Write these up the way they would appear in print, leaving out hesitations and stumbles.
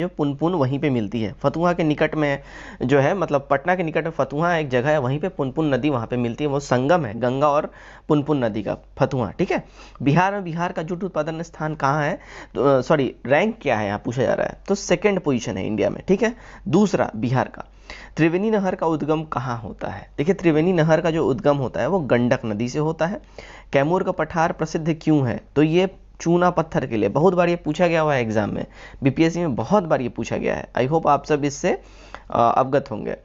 जो पुनपुन वहीं पे मिलती है, फतुहा के निकट में जो है, मतलब पटना के निकट में फतुहा एक जगह है, वहीं पे पुनपुन नदी वहाँ पे मिलती है, वो संगम है गंगा और पुनपुन नदी का, फतुहा। ठीक है। बिहार में बिहार का जूट उत्पादन स्थान कहाँ है, तो सॉरी रैंक क्या है यहाँ पूछा जा रहा है, तो सेकंड पोजीशन है इंडिया में। ठीक है। दूसरा बिहार का त्रिवेणी नहर का उद्गम कहाँ होता है। देखिए त्रिवेणी नहर का जो उद्गम होता है वो गंडक नदी से होता है। कैमूर का पठार प्रसिद्ध क्यों है, तो ये चूना पत्थर के लिए। बहुत बार ये पूछा गया हुआ है एग्जाम में, बीपीएससी में बहुत बार ये पूछा गया है। आई होप आप सब इससे अवगत होंगे।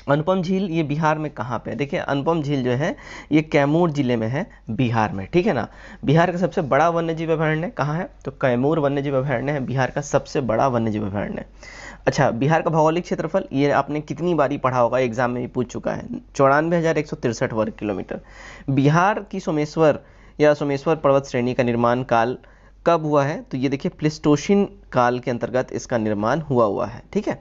अनुपम झील ये बिहार में कहाँ पे है, देखिए अनुपम झील जो है ये कैमूर जिले में है, बिहार में। ठीक है ना। बिहार का सबसे बड़ा वन्यजीव अभयारण्य कहाँ है, तो कैमूर वन्यजीव अभयारण्य है बिहार का सबसे बड़ा वन्यजीव अभयारण्य। अच्छा, बिहार का भौगोलिक क्षेत्रफल ये आपने कितनी बारी पढ़ा होगा, एग्जाम में भी पूछ चुका है, 94,163 वर्ग किलोमीटर। बिहार की सोमेश्वर या सोमेश्वर पर्वत श्रेणी का निर्माण काल कब हुआ है, तो ये देखिए प्लेस्टोसिन काल के अंतर्गत इसका निर्माण हुआ है। ठीक है।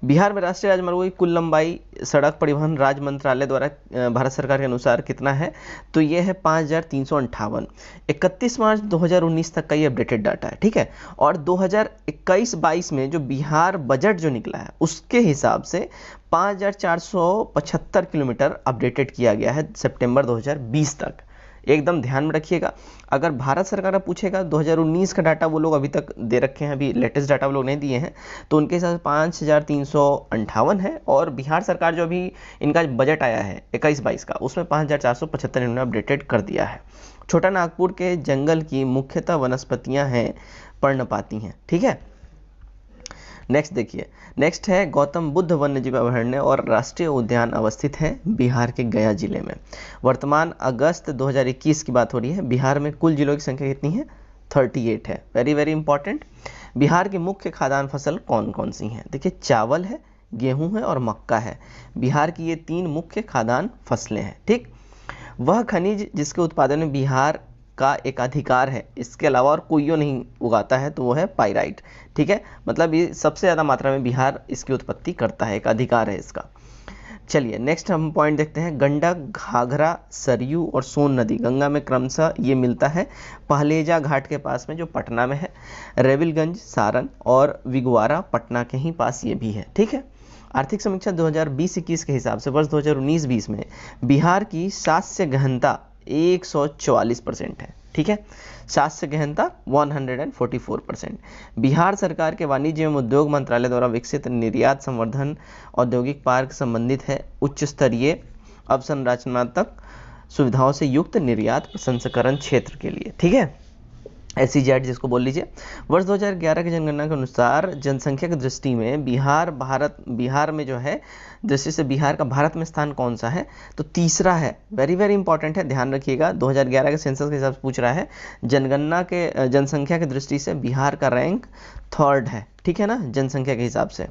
बिहार में राष्ट्रीय राजमार्गों की कुल लंबाई सड़क परिवहन राज्य मंत्रालय द्वारा भारत सरकार के अनुसार कितना है, तो ये है 5,358। 31 मार्च 2019 तक का ये अपडेटेड डाटा है। ठीक है। और 2021-22 में जो बिहार बजट जो निकला है उसके हिसाब से 5,475 किलोमीटर अपडेटेड किया गया है सितंबर 2020 तक। एकदम ध्यान में रखिएगा। अगर भारत सरकार का पूछेगा 2019 का डाटा वो लोग अभी तक दे रखे हैं, अभी लेटेस्ट डाटा वो लोग नहीं दिए हैं, तो उनके हिसाब से 5,358 है। और बिहार सरकार जो अभी इनका बजट आया है 21-22 का, उसमें 5,475 इन्होंने अपडेटेड कर दिया है। छोटा नागपुर के जंगल की मुख्यतः वनस्पतियां हैं पर्णपाती हैं। ठीक है। नेक्स्ट देखिए, नेक्स्ट है गौतम बुद्ध वन्यजीव अभयारण्य और राष्ट्रीय उद्यान अवस्थित है बिहार के गया जिले में। वर्तमान अगस्त 2021 की बात हो रही है। बिहार में कुल जिलों की संख्या कितनी है, 38 है। Very very important. बिहार की मुख्य खाद्यान्न फसल कौन कौन सी हैं, देखिए चावल है, गेहूं है और मक्का है। बिहार की ये 3 मुख्य खाद्यान्न फसलें हैं। ठीक। वह खनिज जिसके उत्पादन में बिहार का एक अधिकार है, इसके अलावा और कोई नहीं उगाता है, तो वो है पाइराइट। ठीक है। मतलब ये सबसे ज़्यादा मात्रा में बिहार इसकी उत्पत्ति करता है, एक अधिकार है इसका। चलिए नेक्स्ट हम पॉइंट देखते हैं। गंडक, घाघरा, सरयू और सोन नदी गंगा में क्रमशः ये मिलता है पहलेजा घाट के पास में जो पटना में है। रेविलगंज, सारण और विगवारा पटना के ही पास ये भी है। ठीक है। आर्थिक समीक्षा 2020-21 के हिसाब से वर्ष 2019-20 में बिहार की शास्य गहनता 144% है। ठीक है। शास्य गहनता 144%। बिहार सरकार के वाणिज्य एवं उद्योग मंत्रालय द्वारा विकसित निर्यात संवर्धन औद्योगिक पार्क संबंधित है उच्च स्तरीय अवसंरचनात्मक सुविधाओं से युक्त निर्यात प्रसंस्करण क्षेत्र के लिए। ठीक है। SEZ जिसको बोल लीजिए। वर्ष 2011 की जनगणना के अनुसार जनसंख्या की दृष्टि में बिहार में जो है दृष्टि से बिहार का भारत में स्थान कौन सा है, तो तीसरा है। वेरी वेरी इंपॉर्टेंट है, ध्यान रखिएगा। 2011 के सेंसस के हिसाब से पूछ रहा है। जनगणना के जनसंख्या की दृष्टि से बिहार का रैंक 3rd है। ठीक है ना, जनसंख्या के हिसाब से।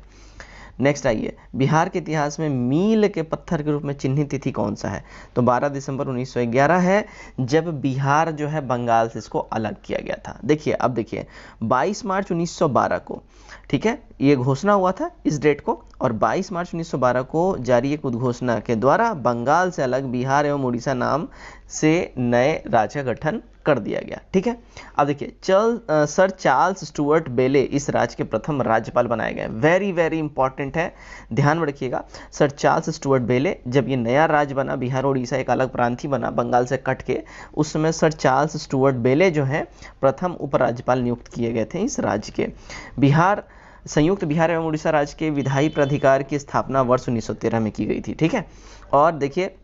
नेक्स्ट आइए, बिहार के इतिहास में मील के पत्थर के रूप में चिन्हित तिथि कौन सा है, तो 12 दिसंबर 1911 है, जब बिहार जो है बंगाल से इसको अलग किया गया था। देखिए अब देखिए 22 मार्च 1912 को, ठीक है, ये घोषणा हुआ था इस डेट को, और 22 मार्च 1912 को जारी एक उद्घोषणा के द्वारा बंगाल से अलग बिहार एवं उड़ीसा नाम से नए राज्य का गठन कर दिया गया। ठीक है। अब देखिए सर चार्ल्स स्टुअर्ट बेले इस राज्य के प्रथम राज्यपाल बनाए गए। वेरी वेरी इंपॉर्टेंट है, ध्यान में रखिएगा। सर चार्ल्स स्टुअर्ट बेले, जब ये नया राज्य बना, बिहार और उड़ीसा एक अलग प्रांत ही बना बंगाल से कट के, उस समय सर चार्ल्स स्टुअर्ट बेले जो है प्रथम उपराज्यपाल नियुक्त किए गए थे इस राज्य के। संयुक्त बिहार एवं उड़ीसा राज्य के विधायी प्राधिकार की स्थापना वर्ष 1913 में की गई थी। ठीक है। और देखिए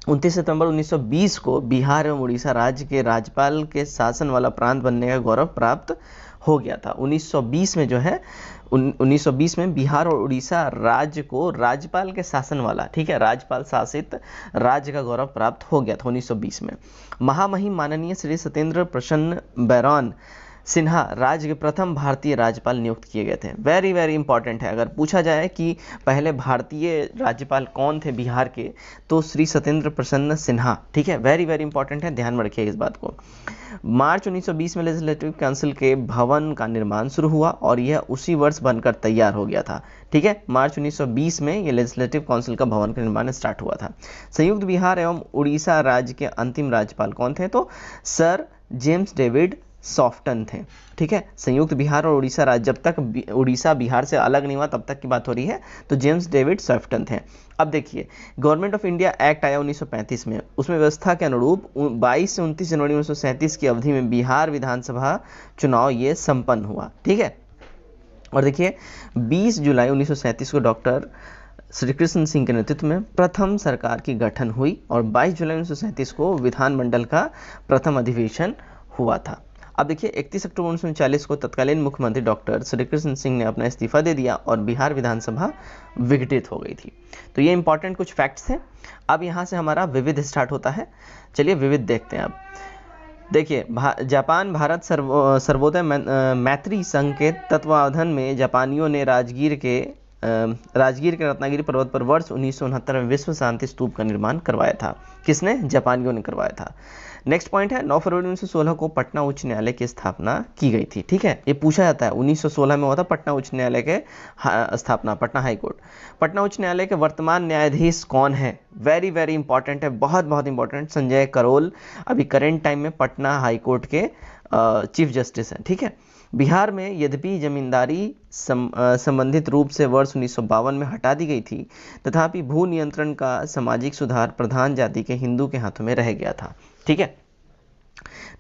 29 सितंबर 1920 को बिहार एवं उड़ीसा राज्य के राज्यपाल के शासन वाला प्रांत बनने का गौरव प्राप्त हो गया था। 1920 में जो है 1920 में बिहार और उड़ीसा राज्य को राज्यपाल के शासन वाला, ठीक है, राज्यपाल शासित राज्य का गौरव प्राप्त हो गया था 1920 में। महामहिम माननीय श्री सत्येंद्र प्रसन्न बैरॉन सिन्हा राज्य के प्रथम भारतीय राज्यपाल नियुक्त किए गए थे। वेरी वेरी इंपॉर्टेंट है, अगर पूछा जाए कि पहले भारतीय राज्यपाल कौन थे बिहार के, तो श्री सत्येंद्र प्रसन्न सिन्हा। ठीक है। वेरी वेरी इंपॉर्टेंट है, ध्यान में रखिए इस बात को। मार्च 1920 में लेजिस्लेटिव काउंसिल के भवन का निर्माण शुरू हुआ और यह उसी वर्ष बनकर तैयार हो गया था। ठीक है। मार्च 1920 में यह लेजिस्लेटिव काउंसिल का भवन का निर्माण स्टार्ट हुआ था। संयुक्त बिहार एवं उड़ीसा राज्य के अंतिम राज्यपाल कौन थे, तो सर जेम्स डेविड सॉफ्टन थे। ठीक है, संयुक्त बिहार और उड़ीसा राज्य, जब तक उड़ीसा बिहार से अलग नहीं हुआ तब तक की बात हो रही है, तो जेम्स डेविड सॉफ्टन थे। अब देखिए, गवर्नमेंट ऑफ इंडिया एक्ट आया 1935 में, उसमें व्यवस्था के अनुरूप 22 से 29 जनवरी 1937 की अवधि में बिहार विधानसभा चुनाव ये संपन्न हुआ। ठीक है, और देखिए 20 जुलाई 1937 को डॉक्टर श्री कृष्ण सिंह के नेतृत्व में प्रथम सरकार की गठन हुई और 22 जुलाई 1937 को विधानमंडल का प्रथम अधिवेशन हुआ था। अब देखिए 31 अक्टूबर 1939 को तत्कालीन मुख्यमंत्री डॉक्टर श्री कृष्ण सिंह ने अपना इस्तीफा दे दिया और बिहार विधानसभा विघटित हो गई थी। तो ये इंपॉर्टेंट कुछ फैक्ट्स हैं। अब यहाँ से हमारा विविध स्टार्ट होता है। चलिए विविध देखते हैं। अब देखिए, जापान भारत सर्वोदय मैत्री संघ के तत्वावधान में जापानियों ने राजगीर के रत्नागिरी पर्वत पर वर्ष 1969 में विश्व शांति स्तूप का निर्माण करवाया था। किसने? जापानियों ने करवाया था। नेक्स्ट पॉइंट है 9 फरवरी 1916 को पटना उच्च न्यायालय की स्थापना की गई थी। ठीक है, ये पूछा जाता है, 1916 में हुआ था पटना उच्च न्यायालय के स्थापना, पटना हाई कोर्ट। पटना उच्च न्यायालय के वर्तमान न्यायाधीश कौन है? वेरी वेरी इंपॉर्टेंट है, बहुत बहुत इंपॉर्टेंट। संजय करोल अभी करेंट टाइम में पटना हाई कोर्ट के चीफ जस्टिस हैं। ठीक है, बिहार में यद्यपि जमींदारी संबंधित रूप से वर्ष 1952 में हटा दी गई थी, तथापि भू नियंत्रण का सामाजिक सुधार प्रधान जाति के हिंदू के हाथों में रह गया था। ठीक है,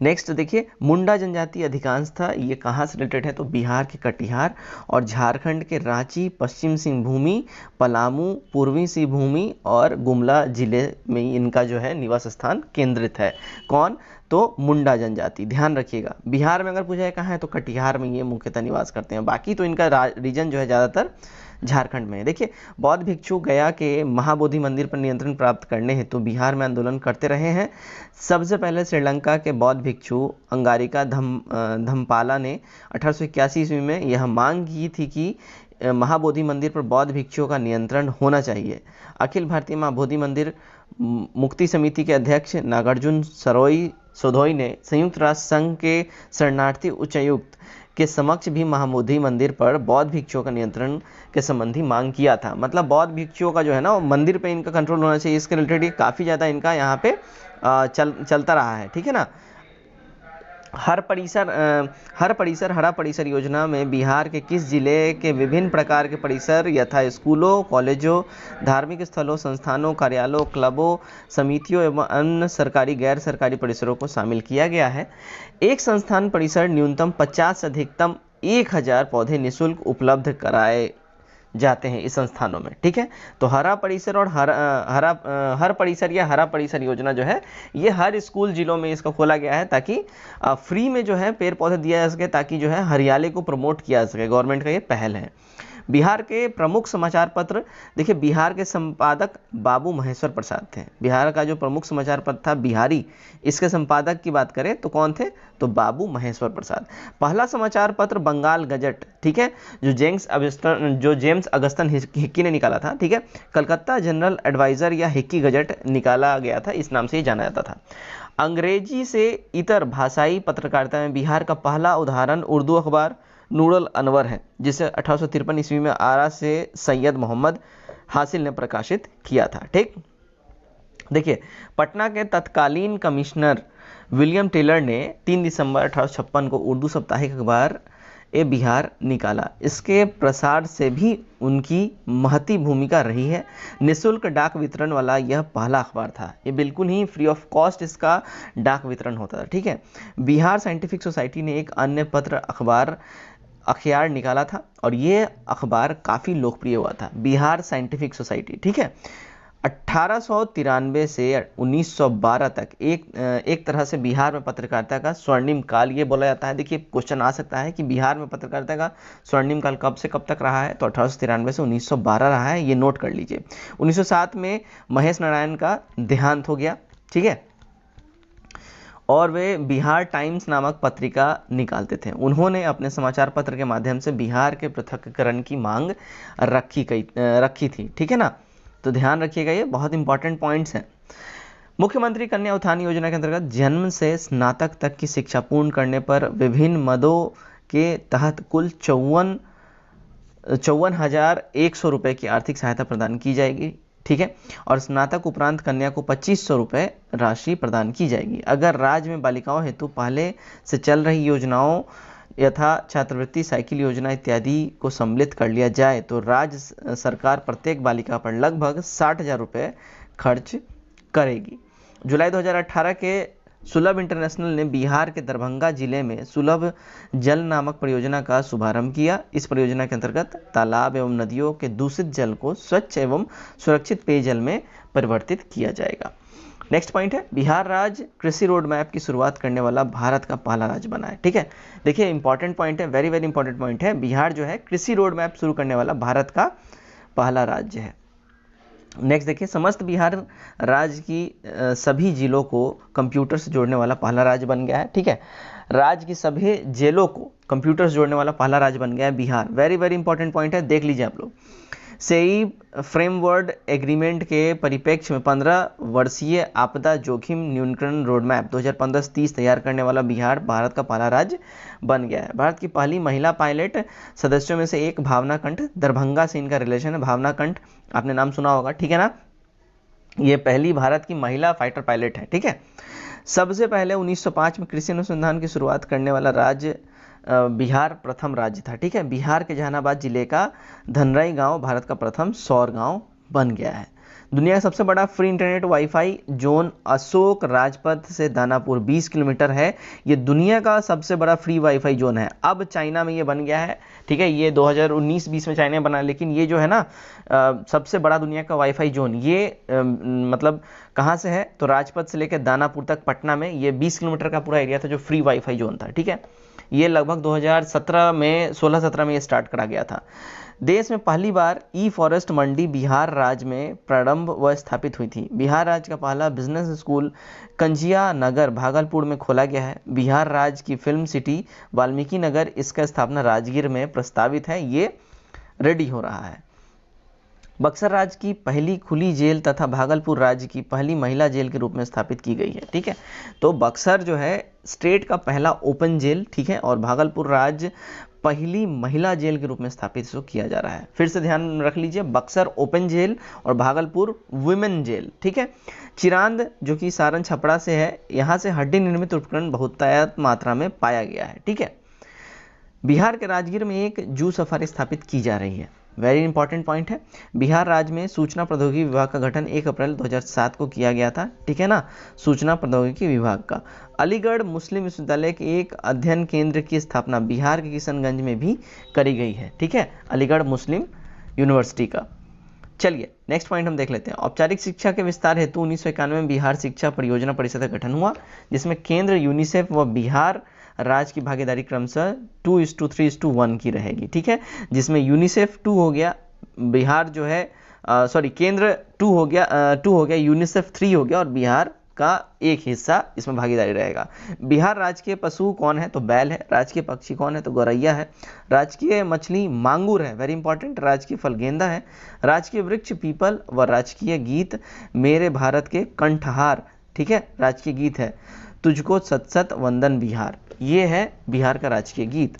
नेक्स्ट देखिए, मुंडा जनजाति अधिकांश था, ये कहाँ से रिलेटेड है? तो बिहार के कटिहार और झारखंड के रांची, पश्चिम सिंहभूमि, पलामू, पूर्वी सिंहभूमि और गुमला जिले में इनका जो है निवास स्थान केंद्रित है। कौन? तो मुंडा जनजाति। ध्यान रखिएगा, बिहार में अगर पूछा जाए कहाँ है तो कटिहार में ये मुख्यतः निवास करते हैं। बाकी तो इनका रीजन जो है ज़्यादातर झारखंड में है। देखिए, बौद्ध भिक्षु गया के महाबोधि मंदिर पर नियंत्रण प्राप्त करने हेतु बिहार में आंदोलन करते रहे हैं। सबसे पहले श्रीलंका के बौद्ध भिक्षु अंगारिका धम्पाला ने 1881 ईस्वी में यह मांग की थी कि महाबोधि मंदिर पर बौद्ध भिक्षुओं का नियंत्रण होना चाहिए। अखिल भारतीय महाबोधि मंदिर मुक्ति समिति के अध्यक्ष नागार्जुन सोधोई ने संयुक्त राष्ट्र संघ के शरणार्थी उच्चायुक्त के समक्ष भी महाबोधि मंदिर पर बौद्ध भिक्षुओं का नियंत्रण के संबंधी मांग किया था। मतलब बौद्ध भिक्षुओं का जो है ना मंदिर पे इनका कंट्रोल होना चाहिए, इसके रिलेटेड काफ़ी ज़्यादा इनका यहाँ पे चलता रहा है। ठीक है ना। हर परिसर हरा परिसर योजना में बिहार के किस जिले के विभिन्न प्रकार के परिसर यथा स्कूलों, कॉलेजों, धार्मिक स्थलों, संस्थानों, कार्यालयों, क्लबों, समितियों एवं अन्य सरकारी गैर सरकारी परिसरों को शामिल किया गया है। एक संस्थान परिसर न्यूनतम 50 से अधिकतम 1000 पौधे निःशुल्क उपलब्ध कराए जाते हैं इस संस्थानों में। ठीक है, तो हरा परिसर और हर परिसर या हरा परिसर योजना जो है ये हर स्कूल जिलों में इसका खोला गया है ताकि फ्री में जो है पेड़ पौधे दिया जा सके, ताकि जो है हरियाली को प्रमोट किया जा सके। गवर्नमेंट का ये पहल है। बिहार के प्रमुख समाचार पत्र, देखिए बिहार के संपादक बाबू महेश्वर प्रसाद थे। बिहार का जो प्रमुख समाचार पत्र था बिहारी, इसके संपादक की बात करें तो कौन थे? तो बाबू महेश्वर प्रसाद। पहला समाचार पत्र बंगाल गजट, ठीक है, जो जेम्स अगस्टन हिक्की ने निकाला था। ठीक है, कलकत्ता जनरल एडवाइजर या हिक्की गजट निकाला गया था, इस नाम से ही जाना जाता था। अंग्रेजी से इतर भाषाई पत्रकारिता में बिहार का पहला उदाहरण उर्दू अखबार नूरुल अनवर है, जिसे 1853 ईस्वी में आरा से सैयद मोहम्मद हासिल ने प्रकाशित किया था। ठीक, देखिए पटना के तत्कालीन कमिश्नर विलियम टेलर ने 3 दिसंबर 1856 को उर्दू साप्ताहिक अखबार ए बिहार निकाला। इसके प्रसार से भी उनकी महती भूमिका रही है। निःशुल्क डाक वितरण वाला यह पहला अखबार था। ये बिल्कुल ही फ्री ऑफ कॉस्ट इसका डाक वितरण होता था। ठीक है, बिहार साइंटिफिक सोसाइटी ने एक अन्य पत्र अखबार अखियार निकाला था और ये अखबार काफ़ी लोकप्रिय हुआ था, बिहार साइंटिफिक सोसाइटी। ठीक है, 1893 से 1912 तक एक तरह से बिहार में पत्रकारिता का स्वर्णिम काल ये बोला जाता है। देखिए क्वेश्चन आ सकता है कि बिहार में पत्रकारिता का स्वर्णिम काल कब से कब तक रहा है, तो 1893 से 1912 रहा है, ये नोट कर लीजिए। 1907 में महेश नारायण का देहांत हो गया। ठीक है, और वे बिहार टाइम्स नामक पत्रिका निकालते थे। उन्होंने अपने समाचार पत्र के माध्यम से बिहार के पृथक्करण की मांग रखी थी। ठीक है ना, तो ध्यान रखिएगा, ये बहुत इंपॉर्टेंट पॉइंट्स हैं। मुख्यमंत्री कन्या उत्थान योजना के अंतर्गत जन्म से स्नातक तक की शिक्षा पूर्ण करने पर विभिन्न मदों के तहत कुल 54,100 रुपये की आर्थिक सहायता प्रदान की जाएगी। ठीक है। और स्नातक उपरांत कन्या को 2500 रुपये राशि प्रदान की जाएगी। अगर राज्य में बालिकाओं हेतु पहले से चल रही योजनाओं यथा छात्रवृत्ति, साइकिल योजना इत्यादि को सम्मिलित कर लिया जाए तो राज्य सरकार प्रत्येक बालिका पर लगभग 60,000 रुपये खर्च करेगी। जुलाई 2018 के सुलभ इंटरनेशनल ने बिहार के दरभंगा जिले में सुलभ जल नामक परियोजना का शुभारंभ किया। इस परियोजना के अंतर्गत तालाब एवं नदियों के दूषित जल को स्वच्छ एवं सुरक्षित पेयजल में परिवर्तित किया जाएगा। नेक्स्ट पॉइंट है, बिहार राज्य कृषि रोड मैप की शुरुआत करने वाला भारत का पहला राज्य बना है। ठीक है, देखिए इंपॉर्टेंट पॉइंट है, वेरी वेरी इंपॉर्टेंट पॉइंट है। बिहार जो है कृषि रोड मैप शुरू करने वाला भारत का पहला राज्य है। नेक्स्ट देखिए, समस्त बिहार राज्य की सभी जिलों को कंप्यूटर से जोड़ने वाला पहला राज्य बन गया है। ठीक है, राज्य की सभी जेलों को कंप्यूटर से जोड़ने वाला पहला राज्य बन गया है Bihar. Very very important point है, देख लीजिए आप लोग। सेई फ्रेमवर्क एग्रीमेंट के परिप्रेक्ष्य में 15 वर्षीय आपदा जोखिम न्यूनीकरण रोडमैप 2015 से 30 तैयार करने वाला बिहार भारत का पहला राज्य बन गया है। भारत की पहली महिला पायलट सदस्यों में से एक भावना कंठ, दरभंगा से इनका रिलेशन है। भावना कंठ आपने नाम सुना होगा, ठीक है ना। ये पहली भारत की महिला फाइटर पायलट है। ठीक है, सबसे पहले 1905 में कृषि अनुसंधान की शुरुआत करने वाला राज्य बिहार प्रथम राज्य था। ठीक है, बिहार के जहानाबाद जिले का धनराई गांव भारत का प्रथम सौर गांव बन गया है। दुनिया का सबसे बड़ा free internet wifi zone Ashok Rajpath से दानापुर 20 किलोमीटर है। ये दुनिया का सबसे बड़ा फ्री वाईफाई जोन है। अब चाइना में ये बन गया है। ठीक है, ये 2019-20 में चाइना बना, लेकिन ये जो है ना सबसे बड़ा दुनिया का वाईफाई जोन ये मतलब कहाँ से है तो राजपथ से लेकर दानापुर तक पटना में ये 20 किलोमीटर का पूरा एरिया था जो फ्री वाईफाई जोन था। ठीक है, ये लगभग 2017 में 16-17 में ये स्टार्ट करा गया था। देश में पहली बार ई फॉरेस्ट मंडी बिहार राज्य में प्रारंभ व स्थापित हुई थी। बिहार राज्य का पहला बिजनेस स्कूल कंजिया नगर भागलपुर में खोला गया है। बिहार राज्य की फिल्म सिटी वाल्मीकि नगर, इसका स्थापना राजगीर में प्रस्तावित है, ये रेडी हो रहा है। बक्सर राज्य की पहली खुली जेल तथा भागलपुर राज्य की पहली महिला जेल के रूप में स्थापित की गई है। ठीक है, तो बक्सर जो है स्टेट का पहला ओपन जेल, ठीक है, और भागलपुर राज्य पहली महिला जेल के रूप में स्थापित किया जा रहा है। फिर से ध्यान रख लीजिए, बक्सर ओपन जेल और भागलपुर वुमेन जेल। ठीक है, चिरांद जो कि सारण छपरा से है, यहाँ से हड्डी निर्मित उपकरण बहुतायत मात्रा में पाया गया है। ठीक है, बिहार के राजगीर में एक जू सफारी स्थापित की जा रही है। वेरी इंपॉर्टेंट पॉइंट है। बिहार राज्य में सूचना प्रौद्योगिकी विभाग का गठन 1 अप्रैल 2007 को किया गया था। ठीक है ना, सूचना प्रौद्योगिकी विभाग का। अलीगढ़ मुस्लिम विश्वविद्यालय के एक अध्ययन केंद्र की स्थापना बिहार के किशनगंज में भी करी गई है। ठीक है, अलीगढ़ मुस्लिम यूनिवर्सिटी का। चलिए नेक्स्ट पॉइंट हम देख लेते हैं। औपचारिक शिक्षा के विस्तार हेतु 1991 में बिहार शिक्षा परियोजना परिषद का गठन हुआ, जिसमें केंद्र, यूनिसेफ व बिहार राज्य की भागीदारी क्रमशः 2:3:1 की रहेगी। ठीक है, जिसमें यूनिसेफ 2 हो गया, बिहार जो है केंद्र 2 हो गया, यूनिसेफ 3 हो गया और बिहार का एक हिस्सा इसमें भागीदारी रहेगा। बिहार राज्य के पशु कौन है तो बैल है। राजकीय पक्षी कौन है तो गौरैया है। राजकीय मछली मांगूर है, वेरी इंपॉर्टेंट। राजकीय फल गेंदा है। राजकीय वृक्ष पीपल व राजकीय गीत मेरे भारत के कंठहार। ठीक है, राजकीय गीत है तुझको सत सत वंदन बिहार, ये है बिहार का राजकीय गीत।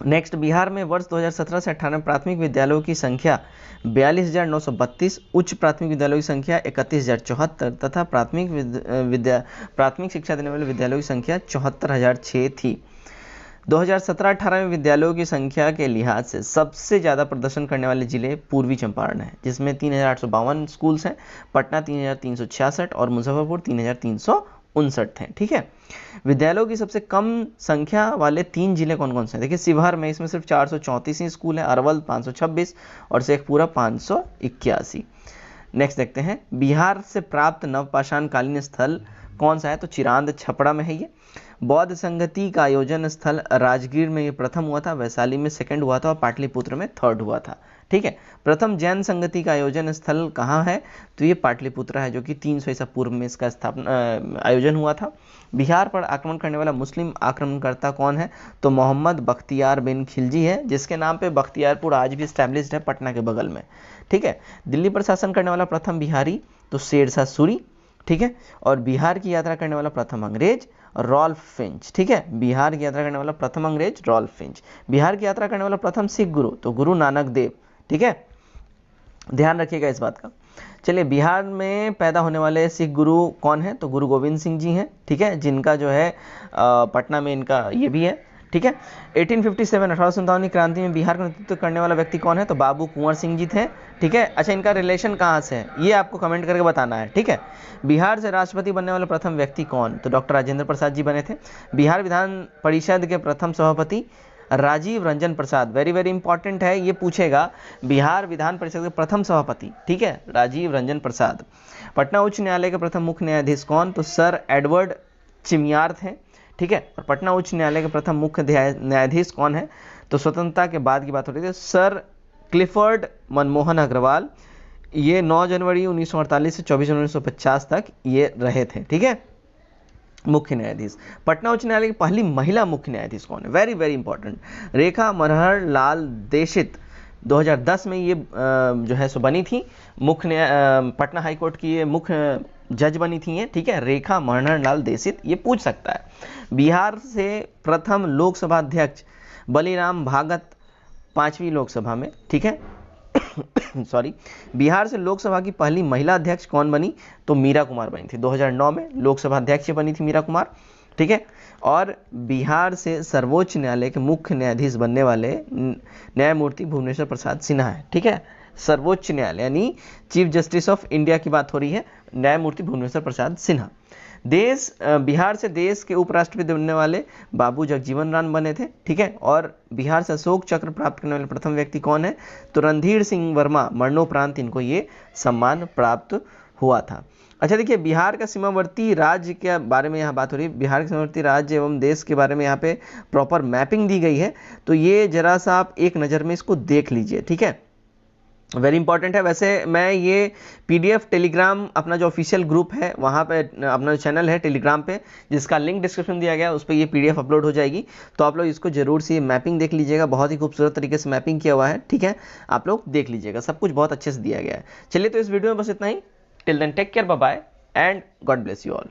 नेक्स्ट, बिहार में वर्ष 2017 से 18 प्राथमिक विद्यालयों की संख्या 42,932, उच्च प्राथमिक विद्यालयों की संख्या 31,074 तथा प्राथमिक शिक्षा देने वाले विद्यालयों की संख्या 74,006 थी। 2017-18 में विद्यालयों की संख्या के लिहाज से सबसे ज़्यादा प्रदर्शन करने वाले जिले पूर्वी चंपारण है, जिसमें 3,852 स्कूल्स हैं। पटना 3,366 और मुजफ्फरपुर 3,359 हैं। ठीक है, विद्यालयों की सबसे कम संख्या वाले 3 जिले कौन कौन से हैं? देखिए, शिवहर में इसमें सिर्फ 434 ही स्कूल है, अरवल 526 और शेखपुरा 581। नेक्स्ट देखते हैं, बिहार से प्राप्त नवपाषाण कालीन स्थल कौन सा है तो चिरांद छपरा में है ये। बौद्ध संगति का आयोजन स्थल राजगीर में ये प्रथम हुआ था, वैशाली में सेकंड हुआ था और पाटलिपुत्र में थर्ड हुआ था। ठीक है, प्रथम जैन संगति का आयोजन स्थल कहाँ है तो ये पाटलिपुत्र है, जो कि 300 ईसा पूर्व में इसका आयोजन हुआ था। बिहार पर आक्रमण करने वाला मुस्लिम आक्रमणकर्ता कौन है तो मोहम्मद बख्तियार बिन खिलजी है, जिसके नाम पे बख्तियारपुर आज भी स्टैब्लिश्ड है पटना के बगल में। ठीक है, दिल्ली पर शासन करने वाला प्रथम बिहारी तो शेरशाह सूरी। ठीक है, और बिहार की यात्रा करने वाला प्रथम अंग्रेज रॉल्फ फिंच। ठीक है, बिहार की यात्रा करने वाला प्रथम अंग्रेज रॉल्फ फिंच। बिहार की यात्रा करने वाला प्रथम सिख गुरु तो गुरु नानक देव। ठीक है, ध्यान रखिएगा इस बात का। चलिए, बिहार में पैदा होने वाले सिख गुरु कौन है? तो गुरु गोविंद सिंह जी हैं, ठीक है, जिनका जो है पटना में इनका ये भी है, ठीक है। 1857 1857 की क्रांति में बिहार का नेतृत्व करने वाला व्यक्ति कौन है? तो बाबू कुंवर सिंह जी थे, ठीक है। अच्छा, इनका रिलेशन कहाँ से है ये आपको कमेंट करके बताना है, ठीक है। बिहार से राष्ट्रपति बनने वाले प्रथम व्यक्ति कौन? तो डॉक्टर राजेंद्र प्रसाद जी बने थे। बिहार विधान परिषद के प्रथम सभापति Rajiv Ranjan Prasad, very very important है, ये पूछेगा। बिहार विधान परिषद के प्रथम सभापति, ठीक है, राजीव रंजन प्रसाद। पटना उच्च न्यायालय के प्रथम मुख्य न्यायाधीश कौन? तो सर एडवर्ड चिमियार थे, ठीक है। और पटना उच्च न्यायालय के प्रथम मुख्य न्यायाधीश कौन है? तो स्वतंत्रता के बाद की बात हो रही थी, सर क्लिफर्ड मनमोहन अग्रवाल। ये 9 जनवरी 1948 से 24 जनवरी 1950 तक ये रहे थे, ठीक है, मुख्य न्यायाधीश। पटना उच्च न्यायालय की पहली महिला मुख्य न्यायाधीश कौन है? वेरी वेरी इंपॉर्टेंट, रेखा मनहर लाल दीक्षित। 2010 में ये जो है सो बनी थी मुख्य पटना हाई कोर्ट की ये मुख्य जज बनी थी ये, ठीक है, रेखा मनहर लाल दीक्षित, ये पूछ सकता है। बिहार से प्रथम लोकसभा अध्यक्ष बलिराम भागत 5वीं लोकसभा में, ठीक है सॉरी। बिहार से लोकसभा की पहली महिला अध्यक्ष कौन बनी? तो मीरा कुमार बनी थी। 2009 में लोकसभा अध्यक्ष बनी थी मीरा कुमार, ठीक है। और बिहार से सर्वोच्च न्यायालय के मुख्य न्यायाधीश बनने वाले न्यायमूर्ति भुवनेश्वर प्रसाद सिन्हा है, ठीक है। सर्वोच्च न्यायालय यानी चीफ जस्टिस ऑफ इंडिया की बात हो रही है, न्यायमूर्ति भुवनेश्वर प्रसाद सिन्हा। बिहार से देश के उपराष्ट्रपति बनने वाले बाबू जगजीवन राम बने थे, ठीक है। और बिहार से अशोक चक्र प्राप्त करने वाले प्रथम व्यक्ति कौन है? तो रणधीर सिंह वर्मा, मरणोपरांत इनको ये सम्मान प्राप्त हुआ था। अच्छा देखिए, बिहार का सीमावर्ती राज्य के बारे में यहाँ बात हो रही है। बिहार के सीमावर्ती राज्य एवं देश के बारे में यहाँ पे प्रॉपर मैपिंग दी गई है, तो ये जरा सा आप एक नज़र में इसको देख लीजिए, ठीक है, वेरी इंपॉर्टेंट है। वैसे मैं ये पीडीएफ टेलीग्राम अपना जो ऑफिशियल ग्रुप है वहाँ पे अपना जो चैनल है टेलीग्राम पे, जिसका लिंक डिस्क्रिप्शन दिया गया है, उस पर ये पीडीएफ अपलोड हो जाएगी, तो आप लोग इसको जरूर से मैपिंग देख लीजिएगा, बहुत ही खूबसूरत तरीके से मैपिंग किया हुआ है, ठीक है, आप लोग देख लीजिएगा, सब कुछ बहुत अच्छे से दिया गया है। चलिए, तो इस वीडियो में बस इतना ही। Till then take care, bye bye and God bless you all.